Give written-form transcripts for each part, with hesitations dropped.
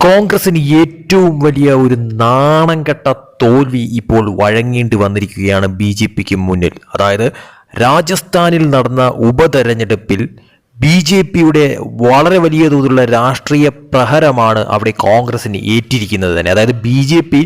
കോൺഗ്രസിന് ഏറ്റവും വലിയ ഒരു നാണം കെട്ട തോൽവി ഇപ്പോൾ വഴങ്ങേണ്ടി വന്നിരിക്കുകയാണ് ബി ജെ പിക്ക് മുന്നിൽ. അതായത് രാജസ്ഥാനിൽ നടന്ന ഉപതെരഞ്ഞെടുപ്പിൽ ബി ജെ പിയുടെ വളരെ വലിയ തോതിലുള്ള രാഷ്ട്രീയ പ്രഹരമാണ് അവിടെ കോൺഗ്രസിന് ഏറ്റിരിക്കുന്നത് തന്നെ. അതായത് ബി ജെ പി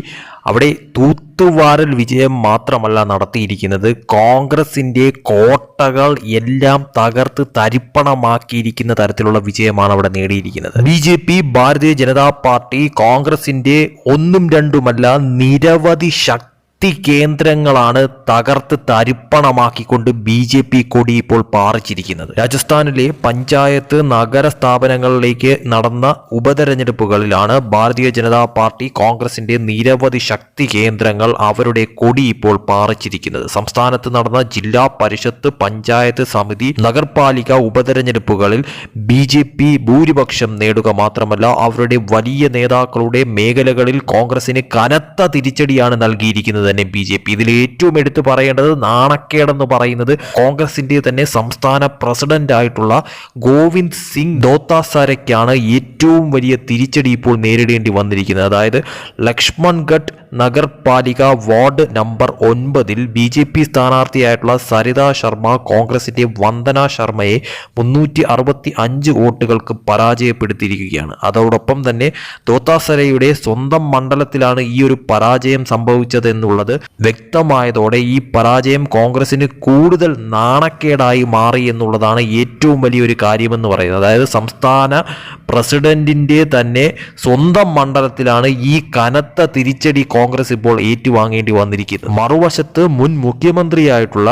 അവിടെ തൂത്തുവാരൽ വിജയം മാത്രമല്ല നടത്തിയിരിക്കുന്നത്, കോൺഗ്രസിൻ്റെ കോട്ടകൾ എല്ലാം തകർത്ത് തരിപ്പണമാക്കിയിരിക്കുന്ന തരത്തിലുള്ള വിജയമാണ് അവിടെ നേടിയിരിക്കുന്നത്. B J P, Bharatiya Janata party, കോൺഗ്രസിൻ്റെ ഒന്നും രണ്ടുമല്ല നിരവധി കേന്ദ്രങ്ങളാണ് തകർത്ത് തരിപ്പണമാക്കിക്കൊണ്ട് ബി ജെ പി കൊടി ഇപ്പോൾ പാറിച്ചിരിക്കുന്നത്. രാജസ്ഥാനിലെ പഞ്ചായത്ത് നഗര സ്ഥാപനങ്ങളിലേക്ക് നടന്ന ഉപതെരഞ്ഞെടുപ്പുകളിലാണ് ഭാരതീയ ജനതാ പാർട്ടി, കോൺഗ്രസിന്റെ നിരവധി ശക്തി കേന്ദ്രങ്ങൾ അവരുടെ കൊടി ഇപ്പോൾ പാറിച്ചിരിക്കുന്നത്. സംസ്ഥാനത്ത് നടന്ന ജില്ലാ പരിഷത്ത്, പഞ്ചായത്ത് സമിതി, നഗരപാലിക ഉപതെരഞ്ഞെടുപ്പുകളിൽ ബി ജെ പി ഭൂരിപക്ഷം നേടുക മാത്രമല്ല അവരുടെ വലിയ നേതാക്കളുടെ മേഖലകളിൽ കോൺഗ്രസിന് കനത്ത തിരിച്ചടിയാണ് നൽകിയിരിക്കുന്നത് തന്നെ ബി ജെ പി. ഇതിൽ ഏറ്റവും എടുത്തു പറയേണ്ടത് നാണക്കേടെന്ന് പറയുന്നത് കോൺഗ്രസിന്റെ തന്നെ സംസ്ഥാന പ്രസിഡന്റ് ആയിട്ടുള്ള ഗോവിന്ദ് സിംഗ് ദോത്താസാരയ്ക്കാണ് ഏറ്റവും വലിയ തിരിച്ചടി ഇപ്പോൾ നേരിടേണ്ടി വന്നിരിക്കുന്നത്. അതായത് Lakshmangarh Nagarpalika ward number 9 B J P സ്ഥാനാർത്ഥിയായിട്ടുള്ള സരിത ശർമ്മ കോൺഗ്രസിന്റെ വന്ദന ശർമ്മയെ 365 വോട്ടുകൾക്ക് പരാജയപ്പെടുത്തിയിരിക്കുകയാണ്. അതോടൊപ്പം തന്നെ ദോത്താസരയുടെ സ്വന്തം മണ്ഡലത്തിലാണ് ഈ ഒരു പരാജയം സംഭവിച്ചത് എന്നുള്ളത് വ്യക്തമായതോടെ ഈ പരാജയം കോൺഗ്രസിന് കൂടുതൽ നാണക്കേടായി മാറി എന്നുള്ളതാണ് ഏറ്റവും വലിയൊരു കാര്യമെന്ന് പറയുന്നത്. അതായത് സംസ്ഥാന പ്രസിഡന്റിന്റെ തന്നെ സ്വന്തം മണ്ഡലത്തിലാണ് ഈ കനത്ത തിരിച്ചടി കോൺഗ്രസ് ഇപ്പോൾ ഏറ്റുവാങ്ങേണ്ടി വന്നിരിക്കുന്നത്. മറുവശത്ത് മുൻ മുഖ്യമന്ത്രിയായിട്ടുള്ള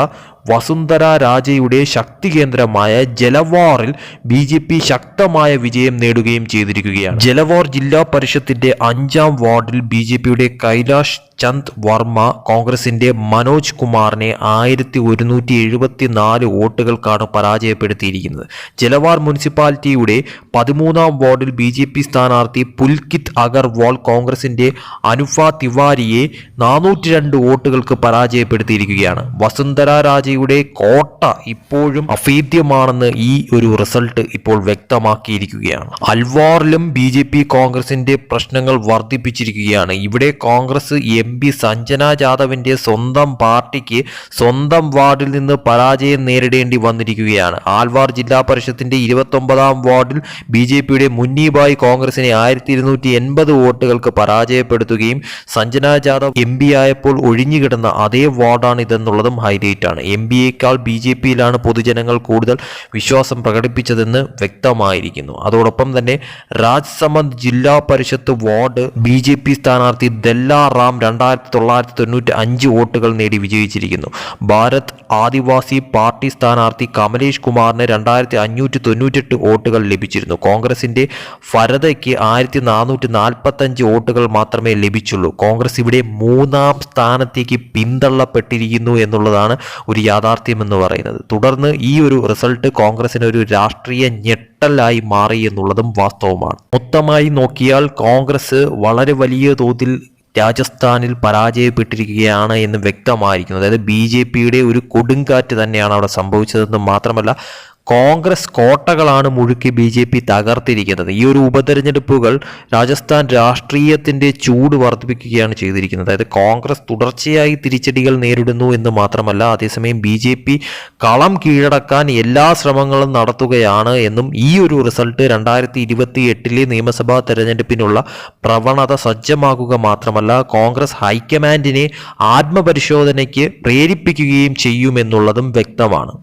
വസുന്ധര രാജയുടെ ശക്തി കേന്ദ്രമായ ജലവാറിൽ ബി ജെ പി ശക്തമായ വിജയം നേടുകയും ചെയ്തിരിക്കുകയാണ്. ജലവാർ ജില്ലാ പരിഷത്തിന്റെ 5ാം വാർഡിൽ ബി ജെ പിയുടെ കൈലാഷ് ചന്ദ് വർമ്മ കോൺഗ്രസിന്റെ മനോജ് കുമാറിനെ 1174 വോട്ടുകൾക്കാണ് പരാജയപ്പെടുത്തിയിരിക്കുന്നത്. ജലവാർ മുനിസിപ്പാലിറ്റിയുടെ 13ാം വാർഡിൽ ബി ജെ പി സ്ഥാനാർത്ഥി പുൽകിത് അഗർവാൾ കോൺഗ്രസിന്റെ അനുഫ തിവാരിയെ 402 വോട്ടുകൾക്ക് പരാജയപ്പെടുത്തിയിരിക്കുകയാണ്. വസുന്ധര രാജയുടെ കോട്ട ഇപ്പോഴും അഭേദ്യമാണെന്ന് ഈ ഒരു റിസൾട്ട് ഇപ്പോൾ വ്യക്തമാക്കിയിരിക്കുകയാണ്. അൽവാറിലും ബി ജെ പി കോൺഗ്രസിന്റെ പ്രശ്നങ്ങൾ വർദ്ധിപ്പിച്ചിരിക്കുകയാണ്. ഇവിടെ കോൺഗ്രസ് എം പി സഞ്ജന ജാദവിന്റെ സ്വന്തം പാർട്ടിക്ക് സ്വന്തം വാർഡിൽ നിന്ന് പരാജയം നേരിടേണ്ടി വന്നിരിക്കുകയാണ്. ആൽവാർ ജില്ലാ പരിഷത്തിന്റെ 29ാം വാർഡിൽ ബി ജെ പിയുടെ മുന്നീബായി കോൺഗ്രസിനെ 1280 വോട്ടുകൾക്ക് പരാജയപ്പെടുത്തുകയും സഞ്ജന ജാദവ് എം പി ആയപ്പോൾ ഒഴിഞ്ഞുകിടന്ന അതേ വാർഡാണ് ഇതെന്നുള്ളതും ഹൈലൈറ്റ് ആണ്. എം പിയേക്കാൾ ബി ജെ പിയിലാണ് പൊതുജനങ്ങൾ കൂടുതൽ വിശ്വാസം പ്രകടിപ്പിച്ചതെന്ന് വ്യക്തമായിരിക്കുന്നു. അതോടൊപ്പം തന്നെ രാജ്സമന്ദ് ജില്ലാ പരിഷത്ത് വാർഡ് ബി ജെ പി സ്ഥാനാർത്ഥി ദല്ലാ റാം 2995 വോട്ടുകൾ നേടി വിജയിച്ചിരിക്കുന്നു. ഭാരത് ആദിവാസി പാർട്ടി സ്ഥാനാർത്ഥി കമലേഷ് കുമാറിന് 2598 വോട്ടുകൾ ലഭിച്ചിരുന്നു. കോൺഗ്രസിന്റെ ഫരദയ്ക്ക് 1445 വോട്ടുകൾ മാത്രമേ ലഭിച്ചുള്ളൂ. കോൺഗ്രസ് ഇവിടെ 3ാം സ്ഥാനത്തേക്ക് പിന്തള്ളപ്പെട്ടിരിക്കുന്നു എന്നുള്ളതാണ് ഒരു യാഥാർത്ഥ്യമെന്ന് പറയുന്നത്. തുടർന്ന് ഈ ഒരു റിസൾട്ട് കോൺഗ്രസിന് ഒരു രാഷ്ട്രീയ ഞെട്ടലായി മാറി എന്നുള്ളതും വാസ്തവമാണ്. മൊത്തമായി നോക്കിയാൽ കോൺഗ്രസ് വളരെ വലിയ തോതിൽ രാജസ്ഥാനിൽ പരാജയപ്പെട്ടിരിക്കുകയാണ് എന്ന് വ്യക്തമായിരിക്കുന്നു. അതായത് ബി ജെ പിയുടെ ഒരു കൊടുങ്കാറ്റ് തന്നെയാണ് അവിടെ സംഭവിച്ചതെന്ന് മാത്രമല്ല കോൺഗ്രസ് കോട്ടകളാണ് മുഴുക്കി ബി ജെ പി തകർത്തിരിക്കുന്നത്. ഈ ഒരു ഉപതെരഞ്ഞെടുപ്പുകൾ രാജസ്ഥാൻ രാഷ്ട്രീയത്തിൻ്റെ ചൂട് വർദ്ധിപ്പിക്കുകയാണ് ചെയ്തിരിക്കുന്നത്. അതായത് കോൺഗ്രസ് തുടർച്ചയായി തിരിച്ചടികൾ നേരിടുന്നു എന്ന് മാത്രമല്ല അതേസമയം ബി ജെ പി കളം കീഴടക്കാൻ എല്ലാ ശ്രമങ്ങളും നടത്തുകയാണ് എന്നും ഈ ഒരു റിസൾട്ട് 2028 നിയമസഭാ തെരഞ്ഞെടുപ്പിനുള്ള പ്രവണത സജ്ജമാക്കുക മാത്രമല്ല കോൺഗ്രസ് ഹൈക്കമാൻഡിനെ ആത്മപരിശോധനയ്ക്ക് പ്രേരിപ്പിക്കുകയും ചെയ്യുമെന്നുള്ളതും വ്യക്തമാണ്.